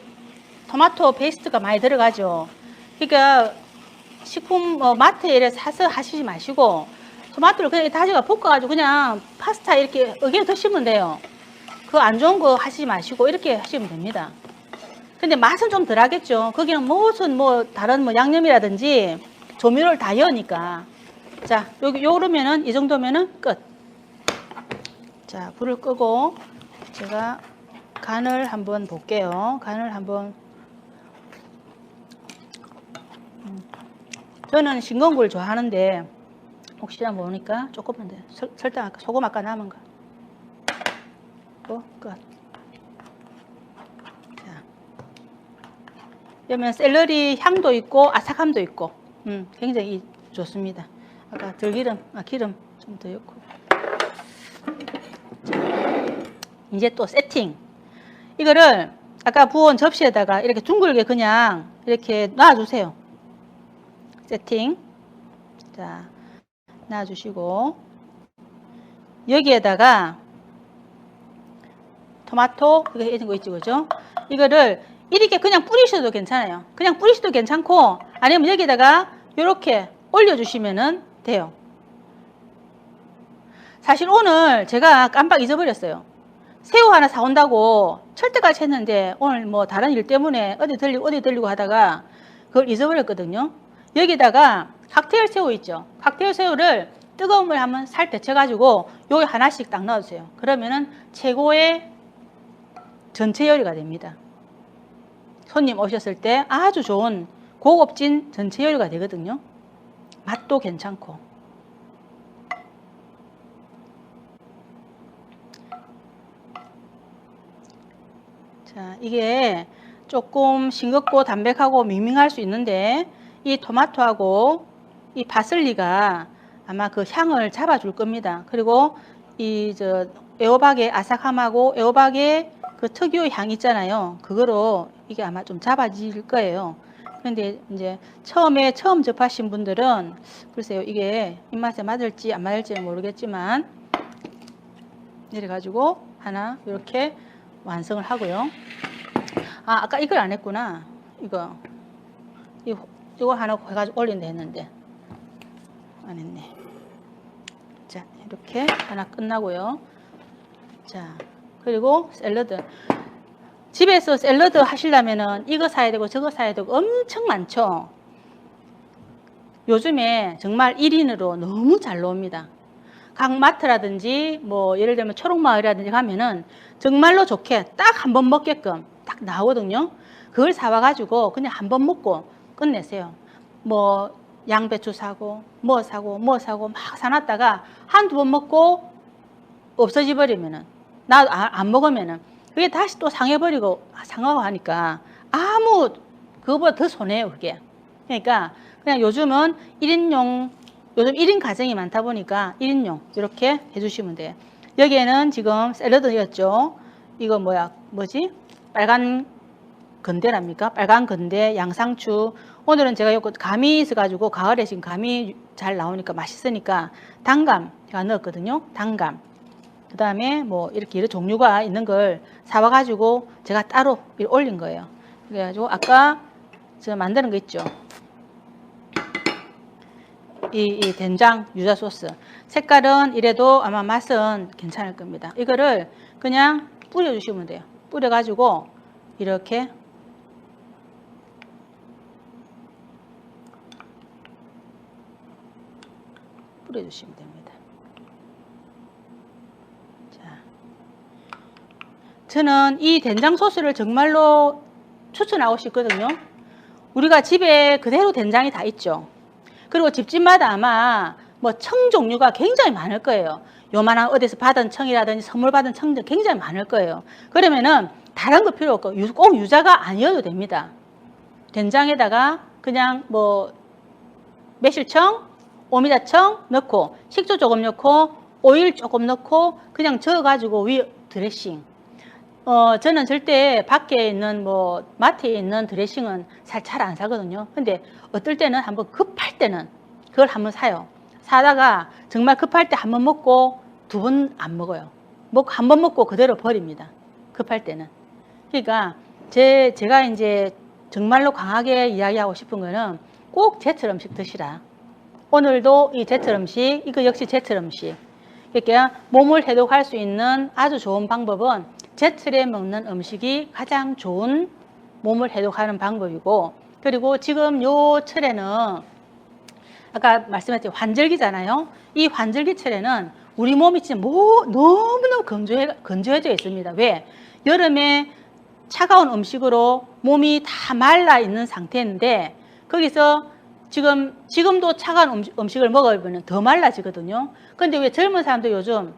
토마토 페이스트가 많이 들어가죠. 그러니까 식품 마트에 사서 하시지 마시고 토마토를 그냥 다져가 볶아가지고 그냥 파스타 이렇게 어겨 드시면 돼요. 그 안 좋은 거 하시지 마시고 이렇게 하시면 됩니다. 근데 맛은 좀 덜하겠죠. 거기는 무슨 다른 양념이라든지 조미료를 다 넣으니까. 자, 요러면은 이 정도면은 끝. 자, 불을 끄고 제가 간을 한번 볼게요. 간을 한번. 저는 싱거운 걸 좋아하는데 혹시나 모르니까 조금만 더. 설탕 아까 소금 아까 남은 거. 끝. 자, 그러면 샐러리 향도 있고 아삭함도 있고 굉장히 좋습니다. 아까 들기름, 기름 좀 더 넣고. 자, 이제 또 세팅. 이거를 아까 부은 접시에다가 이렇게 둥글게 그냥 이렇게 놔주세요. 세팅. 자, 놔주시고 여기에다가 토마토 이거 해진 거 있죠, 그죠? 이거를 이렇게 그냥 뿌리셔도 괜찮아요. 그냥 뿌리셔도 괜찮고 아니면 여기다가 이렇게 올려주시면 돼요. 사실 오늘 제가 깜빡 잊어버렸어요. 새우 하나 사온다고 철저까지 했는데 오늘 뭐 다른 일 때문에 어디 들리고 하다가 그걸 잊어버렸거든요. 여기다가 칵테일 새우 있죠. 칵테일 새우를 뜨거운 물 한번 살 데쳐가지고 여기 하나씩 딱 넣어주세요. 그러면은 최고의 전체 요리가 됩니다. 손님 오셨을 때 아주 좋은 고급진 전체 요리가 되거든요. 맛도 괜찮고. 자, 이게 조금 싱겁고 담백하고 밍밍할 수 있는데 이 토마토하고 이 파슬리가 아마 그 향을 잡아줄 겁니다. 그리고 이 애호박의 아삭함하고 애호박의 그 특유의 향 있잖아요. 그거로 이게 아마 좀 잡아질 거예요. 그런데 이제 처음 접하신 분들은 글쎄요, 이게 입맛에 맞을지 안 맞을지는 모르겠지만 이래가지고 하나 이렇게 완성을 하고요. 아, 아까 이걸 안 했구나. 이거 하나 해가지고 올린다 했는데 안 했네. 자, 이렇게 하나 끝나고요. 자, 그리고 샐러드. 집에서 샐러드 하시려면은 이거 사야 되고 저거 사야 되고 엄청 많죠. 요즘에 정말 1인으로 너무 잘 나옵니다. 각 마트라든지 뭐 예를 들면 초록마을이라든지 가면은 정말로 좋게 딱 한 번 먹게끔 딱 나오거든요. 그걸 사와가지고 그냥 한 번 먹고 끝내세요. 뭐 양배추 사고 뭐 사고 막 사놨다가 한두 번 먹고 없어져 버리면은 나 안 먹으면은 그게 다시 또 상해버리고 상하고 하니까 아무 그거보다 더 손해요 그게. 그러니까 그냥 요즘은 1인용 요즘 1인 가정이 많다 보니까 1인용 이렇게 해주시면 돼요. 여기에는 지금 샐러드였죠. 이거 뭐지? 빨간 건대랍니까? 빨간 건대, 양상추. 오늘은 제가 요거 감이 있어가지고 가을에 지금 감이 잘 나오니까 맛있으니까 단감 제가 넣었거든요. 단감. 그 다음에 뭐 이렇게 여러 종류가 있는 걸 사와가지고 제가 따로 올린 거예요. 그래가지고 아까 제가 만드는 거 있죠. 이 된장 유자 소스. 색깔은 이래도 아마 맛은 괜찮을 겁니다. 이거를 그냥 뿌려주시면 돼요. 뿌려가지고 이렇게 뿌려주시면 됩니다. 자, 저는 이 된장 소스를 정말로 추천하고 싶거든요. 우리가 집에 그대로 된장이 다 있죠. 그리고 집집마다 아마 뭐 청 종류가 굉장히 많을 거예요. 요만한 어디서 받은 청이라든지 선물 받은 청들 굉장히 많을 거예요. 그러면은 다른 거 필요 없고 꼭 유자가 아니어도 됩니다. 된장에다가 그냥 뭐 매실청, 오미자청 넣고 식초 조금 넣고 오일 조금 넣고 그냥 저어가지고 위 드레싱. 저는 절대 밖에 있는 뭐 마트에 있는 드레싱은 잘 안 사거든요. 근데 어떨 때는 한번 급할 때는 그걸 한번 사요. 사다가 정말 급할 때 한번 먹고 두 번 안 먹어요. 한 번 먹고 그대로 버립니다. 급할 때는. 그러니까 제가 이제 정말로 강하게 이야기하고 싶은 거는 꼭 제철 음식 드시라. 오늘도 이 제철 음식, 이거 역시 제철 음식. 그러니까 몸을 해독할 수 있는 아주 좋은 방법은 제철에 먹는 음식이 가장 좋은 몸을 해독하는 방법이고, 그리고 지금 요 철에는 아까 말씀했듯이 환절기잖아요. 이 환절기철에는 우리 몸이 진짜 너무너무 건조해져 있습니다. 왜? 여름에 차가운 음식으로 몸이 다 말라 있는 상태인데 거기서 지금도 차가운 음식을 먹으면 더 말라지거든요. 근데 왜 젊은 사람들 요즘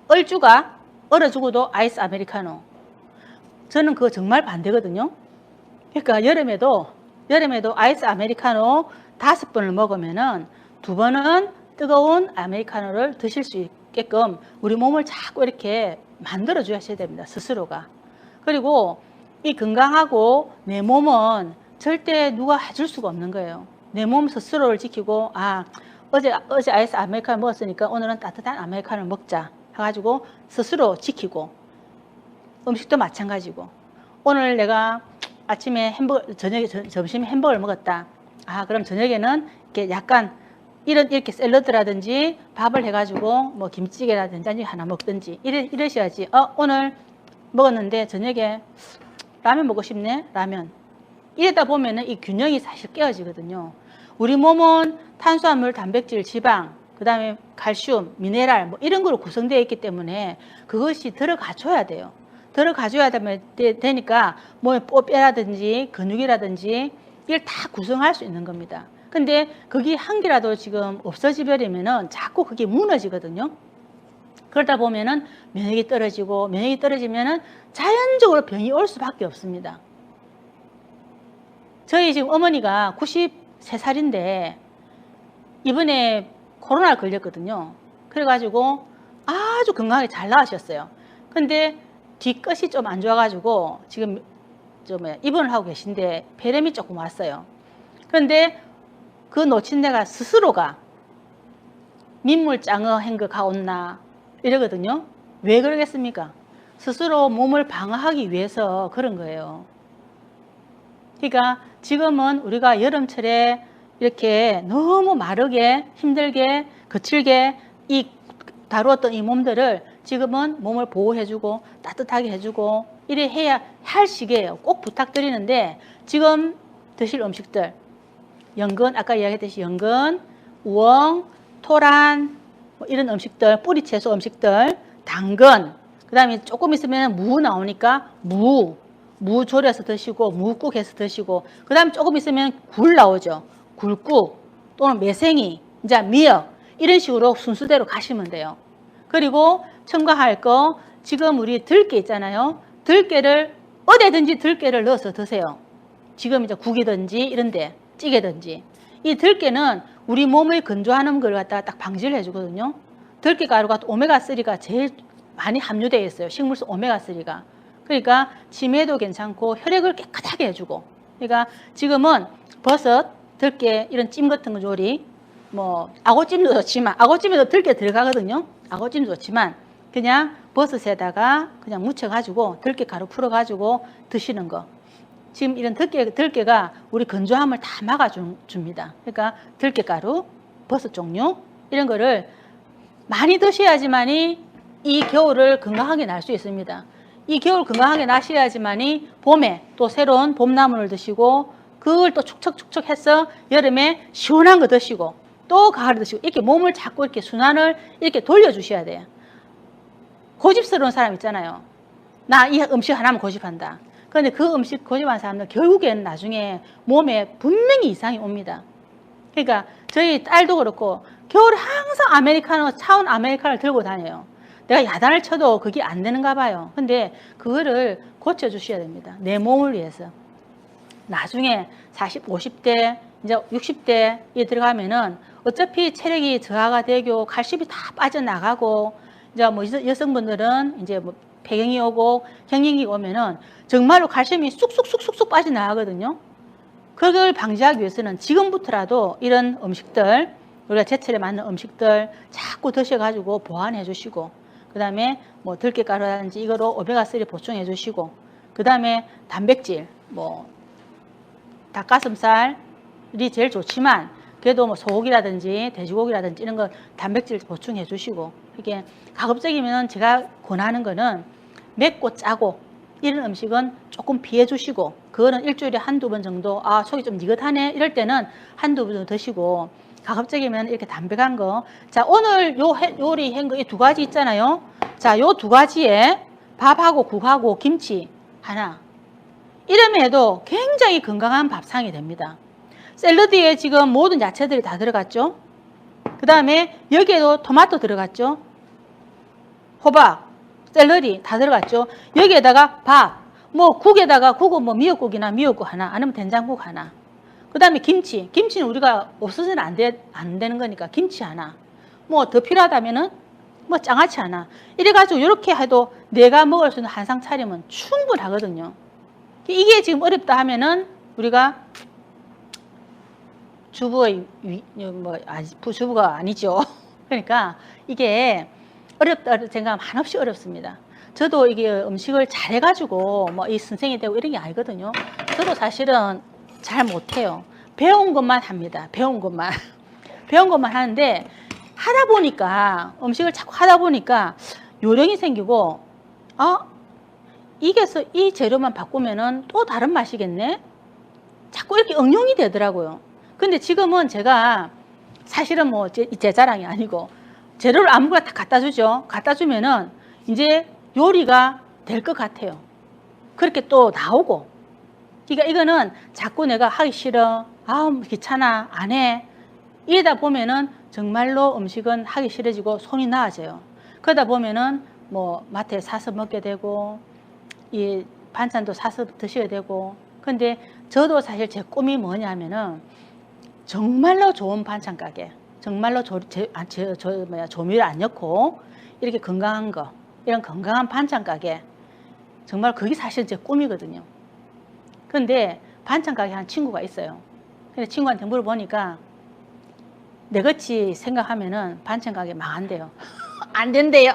얼주가 얼어 죽어도 아이스 아메리카노. 저는 그거 정말 반대거든요. 그러니까 여름에도 아이스 아메리카노 5번을 먹으면은 2번은 뜨거운 아메리카노를 드실 수 있게끔 우리 몸을 자꾸 이렇게 만들어 주셔야 됩니다. 스스로가. 그리고 이 건강하고 내 몸은 절대 누가 해줄 수가 없는 거예요. 내 몸 스스로를 지키고 어제 아이스 아메리카노 먹었으니까 오늘은 따뜻한 아메리카노를 먹자 해가지고 스스로 지키고 음식도 마찬가지고 오늘 내가 아침에 햄버거, 저녁에 점심에 햄버거를 먹었다. 아, 그럼 저녁에는 이렇게 약간 이렇게 샐러드라든지 밥을 해가지고 뭐 김치찌개라든지 하나 먹든지 이러셔야지. 오늘 먹었는데 저녁에 라면 먹고 싶네. 라면. 이러다 보면은 이 균형이 사실 깨어지거든요. 우리 몸은 탄수화물, 단백질, 지방, 그 다음에 칼슘, 미네랄 뭐 이런 거로 구성되어 있기 때문에 그것이 들어가줘야 돼요. 들어가줘야 되니까 몸에 뼈라든지 근육이라든지 이걸 다 구성할 수 있는 겁니다. 근데 그게 한 개라도 지금 없어지버리면은 자꾸 그게 무너지거든요. 그러다 보면은 면역이 떨어지고 면역이 떨어지면은 자연적으로 병이 올 수밖에 없습니다. 저희 지금 어머니가 93살인데 이번에 코로나에 걸렸거든요. 그래가지고 아주 건강하게 잘 나으셨어요. 근데 뒤끝이 좀 안 좋아가지고 지금 좀 입원을 하고 계신데 폐렴이 조금 왔어요. 그런데 그 놓친 데가 스스로가 민물장어 한 거 가온나 이러거든요. 왜 그러겠습니까? 스스로 몸을 방어하기 위해서 그런 거예요. 그러니까 지금은 우리가 여름철에 이렇게 너무 마르게 힘들게 거칠게 다루었던 이 몸들을 지금은 몸을 보호해주고 따뜻하게 해주고 이래 해야 할 시기예요. 꼭 부탁드리는데 지금 드실 음식들 연근, 아까 이야기했듯이 연근, 우엉, 토란 뭐 이런 음식들, 뿌리채소 음식들, 당근, 그 다음에 조금 있으면 무 나오니까 무 졸여서 드시고 무국 해서 드시고 그 다음에 조금 있으면 굴 나오죠. 굴국 또는 매생이, 이제 미역 이런 식으로 순서대로 가시면 돼요. 그리고 첨가할 거 지금 우리 들깨 있잖아요. 들깨를 어디든지 들깨를 넣어서 드세요. 지금 이제 국이든지 이런데 찌개든지 이 들깨는 우리 몸을 건조하는 걸 갖다가 딱 방지를 해주거든요. 들깨 가루가 오메가3가 제일 많이 함유되어 있어요. 식물성 오메가3가. 그러니까 치매도 괜찮고 혈액을 깨끗하게 해주고. 그러니까 지금은 버섯, 들깨 이런 찜 같은 거 요리 뭐 아구찜도 좋지만 아구찜에도 들깨 들어가거든요. 아구찜도 좋지만 그냥 버섯에다가 그냥 묻혀가지고 들깨 가루 풀어가지고 드시는 거. 지금 이런 들깨가 우리 건조함을 다 막아줍니다. 그러니까 들깨가루, 버섯 종류 이런 거를 많이 드셔야지만이 이 겨울을 건강하게 날 수 있습니다. 이 겨울 건강하게 나셔야지만이 봄에 또 새로운 봄나물을 드시고 그걸 또 축척축척 해서 여름에 시원한 거 드시고 또 가을에 드시고 이렇게 몸을 자꾸 이렇게 순환을 이렇게 돌려주셔야 돼요. 고집스러운 사람 있잖아요. 나 이 음식 하나만 고집한다. 그런데 그 음식 고집한 사람은 결국에는 나중에 몸에 분명히 이상이 옵니다. 그러니까 저희 딸도 그렇고 겨울에 항상 아메리카노, 차운 아메리카노를 들고 다녀요. 내가 야단을 쳐도 그게 안 되는가 봐요. 근데 그거를 고쳐주셔야 됩니다. 내 몸을 위해서. 나중에 40, 50대, 이제 60대에 들어가면은 어차피 체력이 저하가 되고 칼슘이 다 빠져나가고 이제 뭐 여성분들은 이제 뭐 폐경이 오고 경련기 오면은 정말로 칼슘이 쑥쑥쑥쑥 빠져나가거든요. 그걸 방지하기 위해서는 지금부터라도 이런 음식들 우리가 제철에 맞는 음식들 자꾸 드셔가지고 보완해 주시고 그 다음에 뭐 들깨가루라든지 이거로 오메가3 보충해 주시고 그 다음에 단백질 뭐 닭가슴살이 제일 좋지만 그래도 뭐 소고기라든지 돼지고기라든지 이런 거 단백질 보충해 주시고 이게 가급적이면 제가 권하는 거는 맵고 짜고 이런 음식은 조금 피해 주시고 그거는 일주일에 한두 번 정도 아 속이 좀 니긋하네 이럴 때는 한두 번 정도 드시고 가급적이면 이렇게 담백한 거. 자, 오늘 요리 한 거 이 두 가지 있잖아요. 자, 요 두 가지에 밥하고 국하고 김치 하나. 이러면 해도 굉장히 건강한 밥상이 됩니다. 샐러드에 지금 모든 야채들이 다 들어갔죠. 그 다음에 여기에도 토마토 들어갔죠. 호박, 샐러리 다 들어갔죠. 여기에다가 밥, 뭐 국에다가 국은 뭐 미역국이나 미역국 하나, 아니면 된장국 하나. 그 다음에 김치는 우리가 없어서는 안 되는 거니까 김치 하나. 뭐 더 필요하다면은 뭐 장아찌 하나. 이래가지고 이렇게 해도 내가 먹을 수 있는 한상 차리면 충분하거든요. 이게 지금 어렵다 하면은 우리가 주부가 아니죠. 그러니까 이게 어렵다 생각하면 한없이 어렵습니다. 저도 이게 음식을 잘해가지고 뭐 이 선생이 되고 이런 게 아니거든요. 저도 사실은 잘 못해요. 배운 것만 합니다. 배운 것만. 배운 것만 하는데 하다 보니까 음식을 자꾸 하다 보니까 요령이 생기고 이게서 이 재료만 바꾸면은 또 다른 맛이겠네? 자꾸 이렇게 응용이 되더라고요. 근데 지금은 제가 사실은 뭐 제 자랑이 아니고 재료를 아무거나 다 갖다 주죠. 갖다 주면은 이제 요리가 될 것 같아요. 그렇게 또 나오고. 그러니까 이거는 자꾸 내가 하기 싫어. 귀찮아. 안 해. 이러다 보면은 정말로 음식은 하기 싫어지고 손이 나아져요. 그러다 보면은 뭐 마트에 사서 먹게 되고 이 반찬도 사서 드셔야 되고. 근데 저도 사실 제 꿈이 뭐냐면은 정말로 좋은 반찬 가게, 정말로 조미료 안 넣고 이렇게 건강한 거, 이런 건강한 반찬 가게, 정말 그게 사실 제 꿈이거든요. 근데 반찬 가게 한 친구가 있어요. 근데 친구한테 물어보니까 내같이 생각하면은 반찬 가게 망한대요. 안 된대요.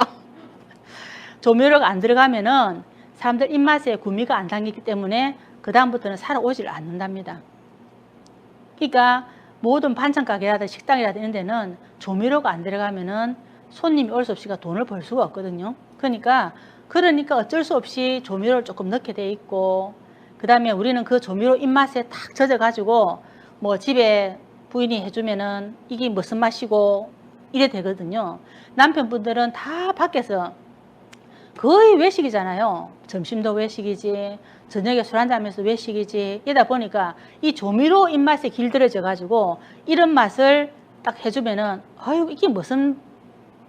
조미료가 안 들어가면은 사람들 입맛에 구미가 안 당기기 때문에 그 다음부터는 살아오질 않는답니다. 그러니까 모든 반찬 가게라든 식당이라든 이런 데는 조미료가 안 들어가면은 손님이 올 수 없이 돈을 벌 수가 없거든요. 그러니까 어쩔 수 없이 조미료를 조금 넣게 돼 있고, 그 다음에 우리는 그 조미료 입맛에 딱 젖어가지고 뭐 집에 부인이 해주면은 이게 무슨 맛이고 이래 되거든요. 남편분들은 다 밖에서 거의 외식이잖아요. 점심도 외식이지, 저녁에 술 한잔 하면서 외식이지. 이러다 보니까 이 조미료 입맛에 길들여져 가지고 이런 맛을 딱 해주면은 아유 이게 무슨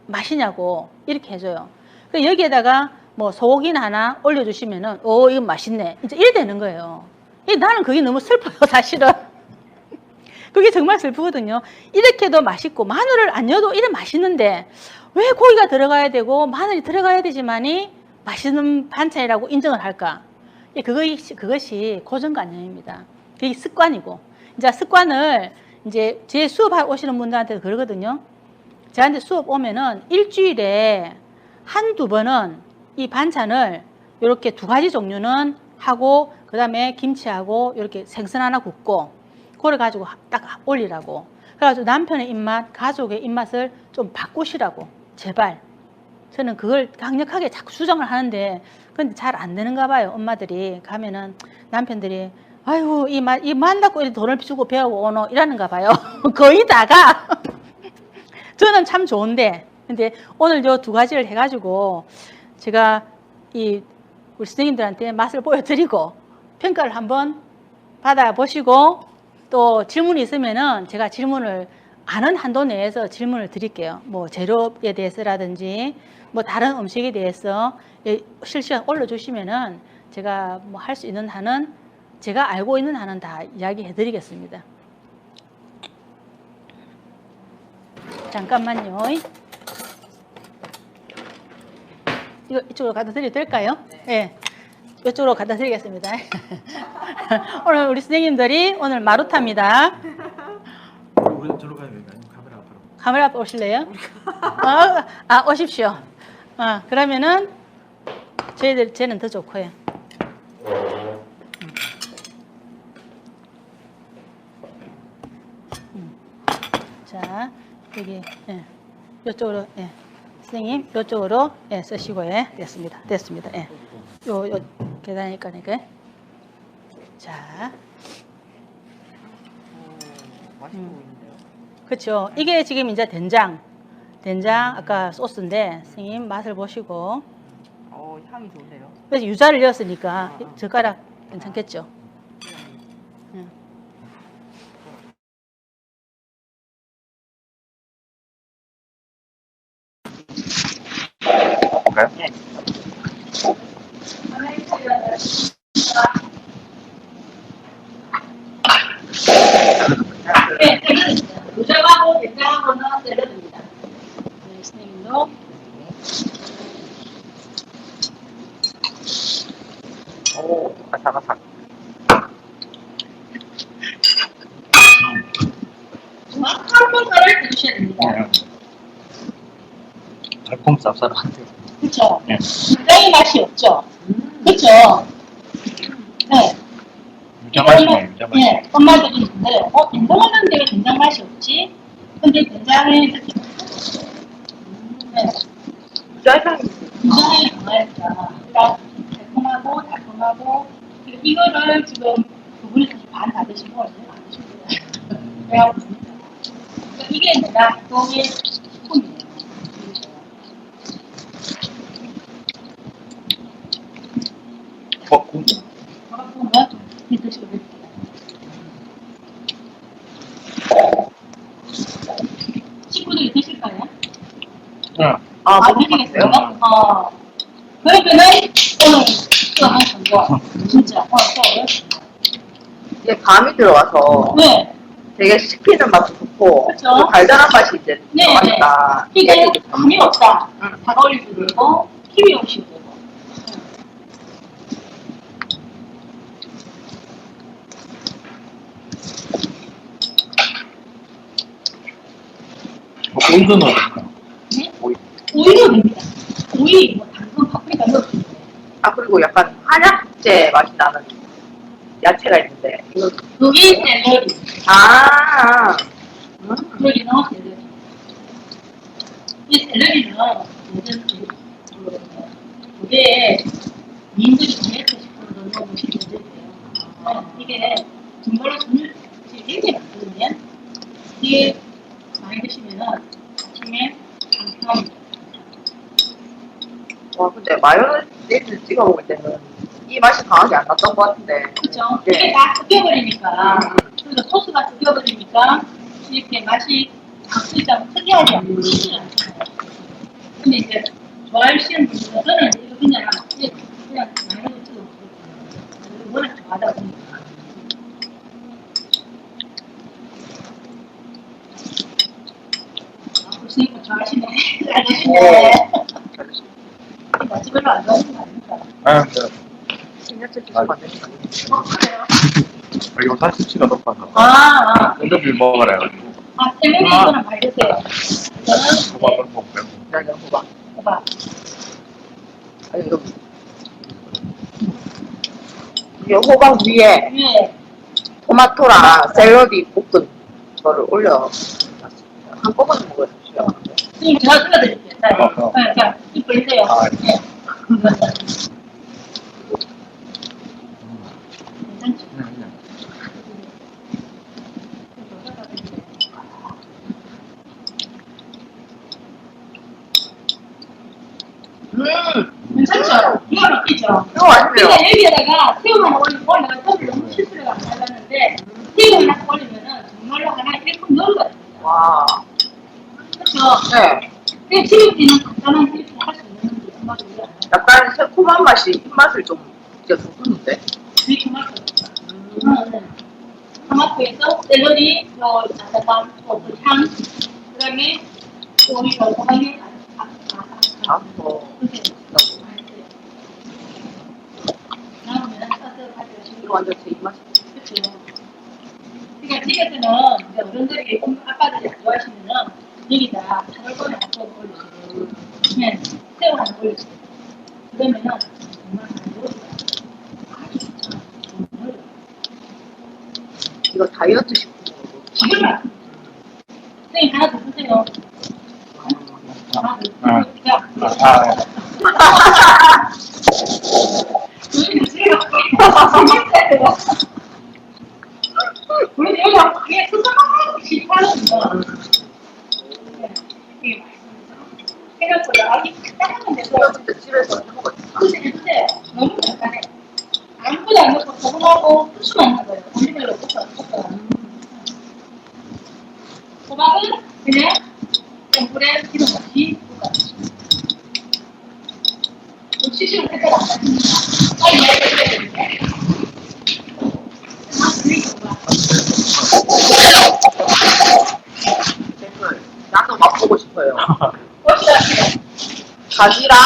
맛이냐고 이렇게 해줘요. 여기에다가 뭐 소고기나 하나 올려주시면은 이건 맛있네. 이제 이래 되는 거예요. 나는 그게 너무 슬퍼요, 사실은. 그게 정말 슬프거든요. 이렇게도 맛있고 마늘을 안 넣어도 이래 맛있는데 왜 고기가 들어가야 되고 마늘이 들어가야 되지만이 맛있는 반찬이라고 인정을 할까? 그것이 고정관념입니다. 그게 습관이고. 이제 습관을 이제 제 수업하러 오시는 분들한테도 그러거든요. 저한테 수업 오면은 일주일에 한두 번은 이 반찬을 이렇게 두 가지 종류는 하고, 그 다음에 김치하고 이렇게 생선 하나 굽고, 그래 가지고 딱 올리라고. 그래가지고 남편의 입맛, 가족의 입맛을 좀 바꾸시라고. 제발. 저는 그걸 강력하게 자꾸 주장을 하는데, 근데 잘 안 되는가 봐요. 엄마들이 가면은 남편들이 아이고 이 만다고 이렇게 돈을 주고 배우고 오노 이러는가 봐요. 거의 다가. 저는 참 좋은데, 근데 오늘 요 두 가지를 해가지고 제가 우리 선생님들한테 맛을 보여드리고 평가를 한번 받아보시고, 또 질문이 있으면은 제가 질문을 아는 한도 내에서 질문을 드릴게요. 뭐 재료에 대해서라든지 뭐 다른 음식에 대해서 실시간 올려주시면은 제가 뭐 할 수 있는 한은, 제가 알고 있는 한은 다 이야기해 드리겠습니다. 잠깐만요. 이거 이쪽으로 갖다 드려도 될까요? 네. 이쪽으로 갖다 드리겠습니다. 오늘 우리 선생님들이 오늘 마루타입니다. 우리 저로 가야 되나요? 카메라 앞으로. 카메라 앞으로 오실래요? 오십시오. 그러면은 쟤는 더 좋고요. 자, 여기 이쪽으로 선생님 이쪽으로 쓰시고 됐습니다. 요 계단이니까 자. 맛있어 보이는데요? 그렇죠. 이게 지금 이제 된장 아까 소스인데 선생님 맛을 보시고. 향이 좋네요. 그래서 유자를 넣었으니까 젓가락 괜찮겠죠. 볼까요? 네. 유자하고 된장하고는 때려줍니다. 네, 선생님도. 오, 아삭아삭. 정확한 것을 드셔야 됩니다. 달콤 쌉쌀한데요. 그렇죠. 네. 굉장히 맛이 없죠. 그렇죠. 네. 된장 맛이네. 된장 맛이. 예, 손맛도 좀 있는데, 된장을 넣는데 왜 된장 맛이 없지? 근데 된장을 이렇게 네, 짜장. 굉장히 강하니까 그러니까 달콤하고 달콤하고 그리고 이거를 지금 두 분이서 반 다 드시고 이제 안 드시고 내가 보십니다. 그러니까 이게 내가 동의 식품이에요. 볶음. 그러면 이 드시고 드릴게요. 친구들이 드실까요? 응. 드시겠어요? 그러면은 오늘 또한 정도 진짜 또 어렵습니다. 이게 감이 들어가서 네. 되게 씹히는 맛도 좋고 그쵸? 또 달달한 맛이 이제 네, 들어가니까 이게 감이 없다. 응. 다가올리기도 되고 힘이 없이도 되고. 오이도 넣을까? 네? 오이. 오이도 됩니다. 오이, 뭐 당근, 파프리카 넣어도 돼요. 그리고 약간 한약재 맛이 나는 야채가 있는데 이거 여기 샐러리. 아 여기는 샐러리. 이 샐러리는 예전 그게 미인들이 다이어트 식품으로 넣어보시면 돼요. 이게 정말로 돈을 굉장히 많거든요. 이게 많이 드시면은 아침에 강추합니다. 와 근데 마요네즈 찍어 먹을 때는 이 맛이 강하게 안 났던 것 같은데 그렇죠? 네. 이게 다 섞여버리니까 음. 그리고 소스가 섞여버리니까 이렇게 맛이 각질상 특이하지 않고 시지 않잖아요. 근데 이제 좋아하시는 분들은 저는 이거 그냥 마요네즈 찍어 먹거든요. 워낙 좋아하다 보니까. 보시니까 좋아하시네. 잘하시네. 맛이 별로 안 좋아하시는 거 아닙니까? 아, 네. 신야채 드시면 안 되니까 그래요? 이거 살치치가 높아서. 샐러리 샐러리 먹으라 해가지고. 이거는 말 드세요. 이거는 호박을 먹고요. 그냥 호박 호박. 아니 이거 이게 호박 위에 위에 토마토랑 샐러리 볶은 거를 올려 한꺼번에 먹어야 돼요. 지금 제가 끓여드릴게요. 자, 자, 이 보이세요? 아, 네. 괜찮죠? 괜찮죠? 이거 믿기죠? 이거 맛있네요. 그러니까 여기에다가 새우만 올리고 내가 떡을 너무 실수를 안 잘랐는데 새우 하나 올리면은 정말로 하나 이렇게 넣어거든요. 와. 그렇죠? 네. 근데 지금끼는 간단한 이렇게 할 수 있는 게 정말 우리가 안 해요. 약간 새콤한 맛이 입맛을 좀 진짜 돋구는데. 이 토마토. 토마토에서 샐러리, 자자감, 향, 그 다음에 오이, 호박이 뭐. 이렇게 나오면 따뜻하게 이거 완전 제 입맛이. 그렇죠. 그러니까 집에서는 이제 어른들이 아빠들이 안 좋아하시면은 여기다 사골권을 한번 올려주고, 네, 새우 하나 올려주고, 그러면은 정말 잘 먹어요. 아주 좋잖아요. 정말. 이거 다이어트 식품으로. 지금 말. 선생님 하나 더 주세요. 하나 더 주세요. 요즘 제가 재밌어요. 우리 여기가 그게 수상하게 하거든요. 이게 맛있습니다. 생각보다 아기 딱딱한데도 이거 진짜 집에서 해먹었어. 근데 해주세요. 너무 간단해. 아무것도 안 넣고 소금하고 후추만 넣어요. 올리브오일로 볶아요. 호박은 그냥 tempur에 기름 없이 볶아요. 시식은 색깔 안 맞습니다. 빨리 먹어야 되는데. 나도 맛보고 싶어요. 어떻게 가지랑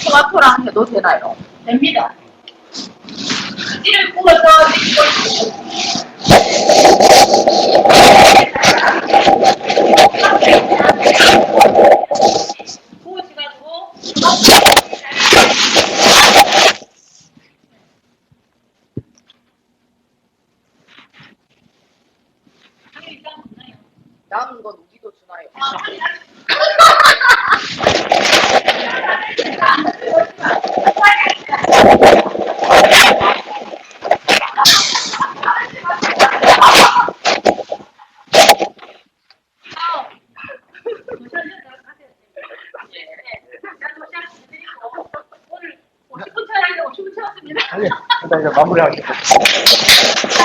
토마토랑 해도 되나요? 됩니다. 이를 구워서 구워지가지고 니도 주나요? 오늘 50분 차이라고 50분 채웠습니다. 아니, 일단 이제 마무리하겠습니다.